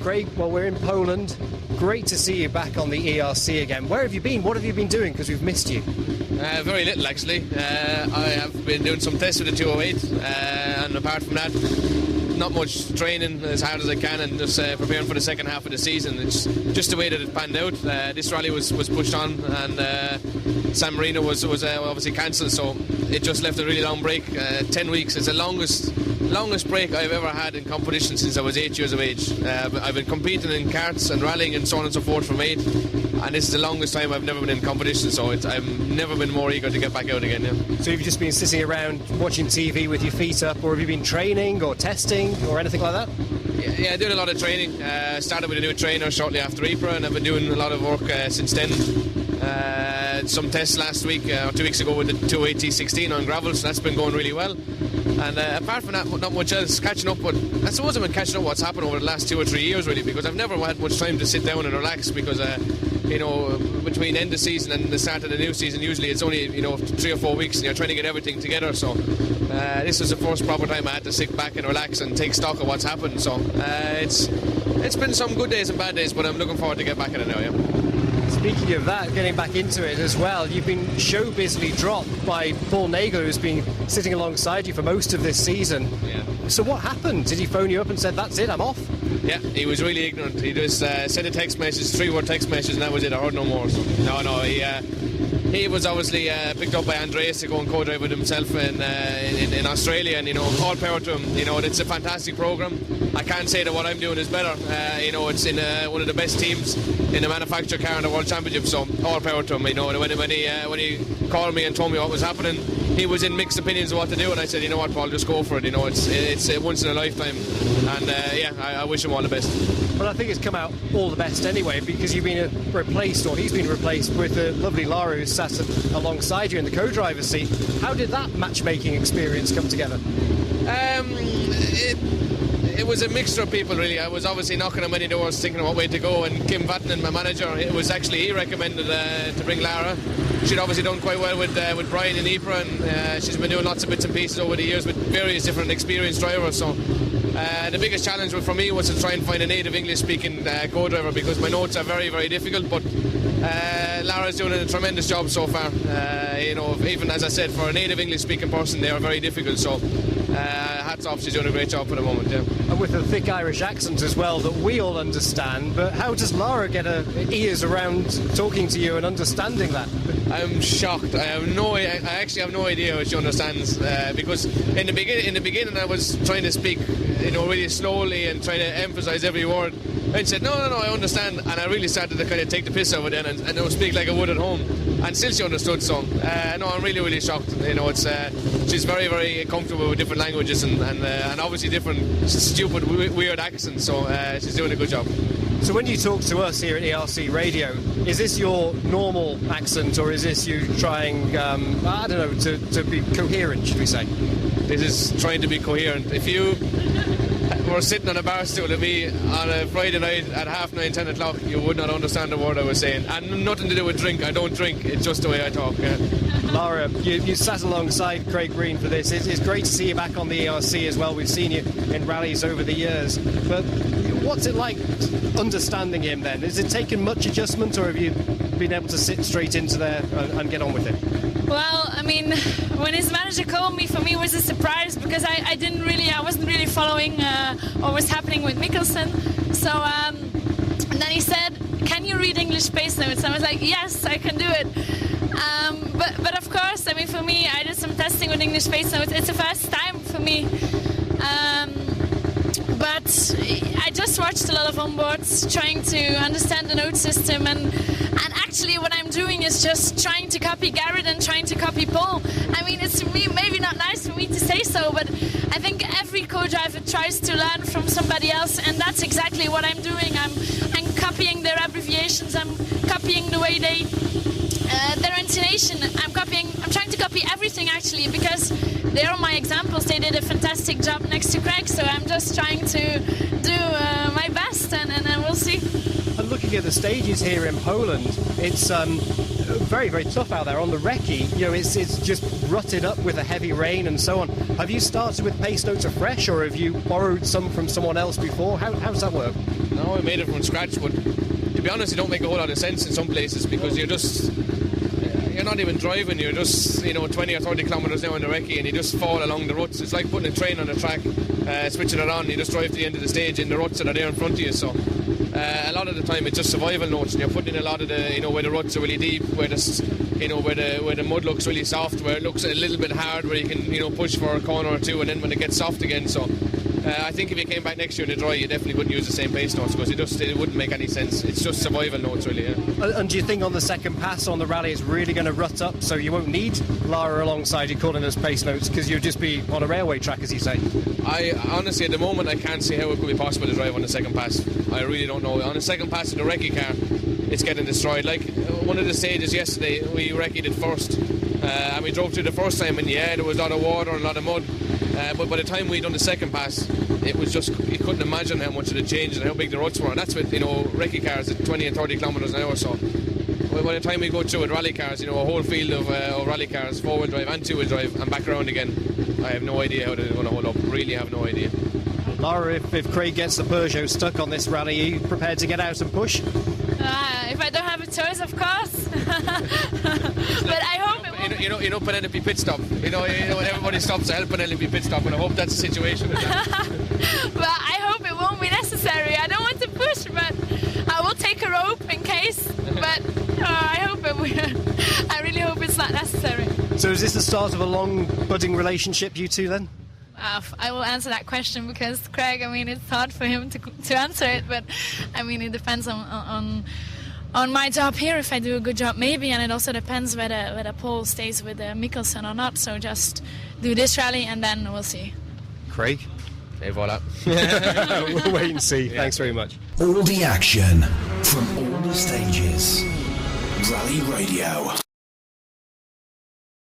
Craig, well, we're in Poland. Great to see you back on the ERC again. Where have you been? What have you been doing? Because we've missed you. Very little, actually. I have been doing some tests with the 208, and apart from that, not much training as hard as I can, and just preparing for the second half of the season. It's just the way that it panned out. This rally was pushed on, and San Marino was obviously cancelled, so it just left a really long break. 10 weeks. It's the longest break I've ever had in competition since I was 8 years of age. I've been competing in karts and rallying and so on and so forth from 8, and this is the longest time I've never been in competition, so I've never been more eager to get back out again. Yeah. So you've just been sitting around watching TV with your feet up, or have you been training or testing or anything like that? Yeah, doing a lot of training. Started with a new trainer shortly after Ypres, and I've been doing a lot of work since then. Some tests last week or 2 weeks ago with the 208 T16 on gravel, so that's been going really well. And apart from that, not much else. Catching up, but I suppose I've been catching up what's happened over the last 2 or 3 years, really, because I've never had much time to sit down and relax, because between end of season and the start of the new season, usually it's only 3 or 4 weeks, and you're trying to get everything together. So this was the first proper time I had to sit back and relax and take stock of what's happened. So it's been some good days and bad days, but I'm looking forward to get back in it now. Yeah. Speaking of that, getting back into it as well, you've been showbizly dropped by Paul Nagel, who's been sitting alongside you for most of this season. Yeah. So what happened? Did he phone you up and said, that's it, I'm off? Yeah, he was really ignorant. He just sent a text message, 3-word text message, and that was it. I heard no more. So, no, he was obviously picked up by Andreas to go and co-drive with himself in Australia, and all power to him. It's a fantastic program. I can't say that what I'm doing is better. It's in one of the best teams in the manufactured car in the World Championship, so all power to him. When he called me and told me what was happening, he was in mixed opinions of what to do, and I said, you know what, Paul, just go for it. It's once in a lifetime, and I wish him all the best. Well, I think it's come out all the best anyway, because you've been replaced, or he's been replaced with the lovely Lara, who's sat alongside you in the co-driver's seat. How did that matchmaking experience come together? It was a mixture of people, really. I was obviously knocking on many doors, thinking of what way to go, and Kim Vatanen, my manager, it was actually he recommended to bring Lara. She'd obviously done quite well with Brian in Ypres, and she's been doing lots of bits and pieces over the years with various different experienced drivers. So the biggest challenge for me was to try and find a native English-speaking co-driver, because my notes are very, very difficult, but Lara's doing a tremendous job so far. Even as I said, for a native English-speaking person, they are very difficult. So hats off, she's doing a great job for the moment. Yeah. And with a thick Irish accent as well that we all understand. But how does Lara get her ears around talking to you and understanding that? I'm shocked. I actually have no idea how she understands, because in the beginning I was trying to speak, really slowly and trying to emphasise every word. And she said, no, I understand. And I really started to kind of take the piss out of it then and speak like I would at home. And still she understood some. No, I'm really, really shocked. She's very, very comfortable with different languages and obviously different stupid, weird accents. So she's doing a good job. So when you talk to us here at ERC Radio, is this your normal accent, or is this you trying, to be coherent, should we say? This is trying to be coherent. If you were sitting on a bar stool with me on a Friday night at 9:30, 10 o'clock, you would not understand the word I was saying. And nothing to do with drink. I don't drink. It's just the way I talk. Yeah. Lara, you sat alongside Craig Green for this. It's great to see you back on the ERC as well. We've seen you in rallies over the years. But what's it like understanding him then? Has it taken much adjustment, or have you been able to sit straight into there and get on with it? Well, when his manager called me, for me it was a surprise, because I wasn't really following what was happening with Mikkelsen. So and then he said, "Can you read English space notes?" And I was like, "Yes, I can do it." But of course, for me, I did some testing with English space notes. It's the first time for me. But I just watched a lot of onboards, trying to understand the note system, and actually what I'm doing is just trying to copy Garrett and trying to copy Paul. It's maybe not nice for me to say so, but I think every co-driver tries to learn from somebody else, and that's exactly what I'm doing. I'm copying their abbreviations, I'm copying the way their intonation. I'm trying to copy everything, actually, because they are my examples. They did a fantastic job next to Craig, so I'm just trying to do my best, and then we'll see. And looking at the stages here in Poland, it's very, very tough out there on the recce. It's just rutted up with a heavy rain and so on. Have you started with pace notes afresh, or have you borrowed some from someone else before? How does that work? No, we made it from scratch, but to be honest, it don't make a whole lot of sense in some places because you're not even driving, you're just 20 or 30 kilometres now on the recce and you just fall along the ruts. It's like putting a train on the track, switching it on, you just drive to the end of the stage in the ruts that are there in front of you. So a lot of the time it's just survival notes, and you're putting in a lot of the where the ruts are really deep, where the mud looks really soft, where it looks a little bit hard, where you can push for a corner or two, and then when it gets soft again. So I think if you came back next year in the dry, you definitely wouldn't use the same pace notes because it wouldn't make any sense. It's just survival notes, really. Yeah. And do you think on the second pass on the rally it's really going to rut up, so you won't need Lara alongside you calling us pace notes because you'll just be on a railway track, as you say? I honestly, at the moment, I can't see how it could be possible to drive on the second pass. I really don't know. On the second pass of the recce car, it's getting destroyed. Like one of the stages yesterday, we recce'd it first, and we drove through the first time, and there was a lot of water and a lot of mud. But by the time we'd done the second pass, it was just, you couldn't imagine how much it had changed and how big the ruts were. And that's with recce cars at 20 and 30 kilometres an hour. So by the time we go through with rally cars, a whole field of rally cars, four-wheel drive and two-wheel drive, and back around again, I have no idea how they're going to hold up. Really have no idea. Lara, if Craig gets the Peugeot stuck on this rally, are you prepared to get out and push? If I don't have a choice, of course. But I hope it won't. Penelope pit stop. When everybody stops to help Penelope pit stop, and I hope that's the situation. But I hope it won't be necessary. I don't want to push, but I will take a rope in case. But I hope it will. I really hope it's not necessary. So is this the start of a long budding relationship, you two, then? I will answer that question because Craig, it's hard for him to answer it, but it depends on my job here. If I do a good job, maybe, and it also depends whether Paul stays with Mikkelsen or not. So just do this rally and then we'll see. Craig? Et voilà. We'll wait and see. Yeah. Thanks very much. All the action from all the stages. Rally Radio.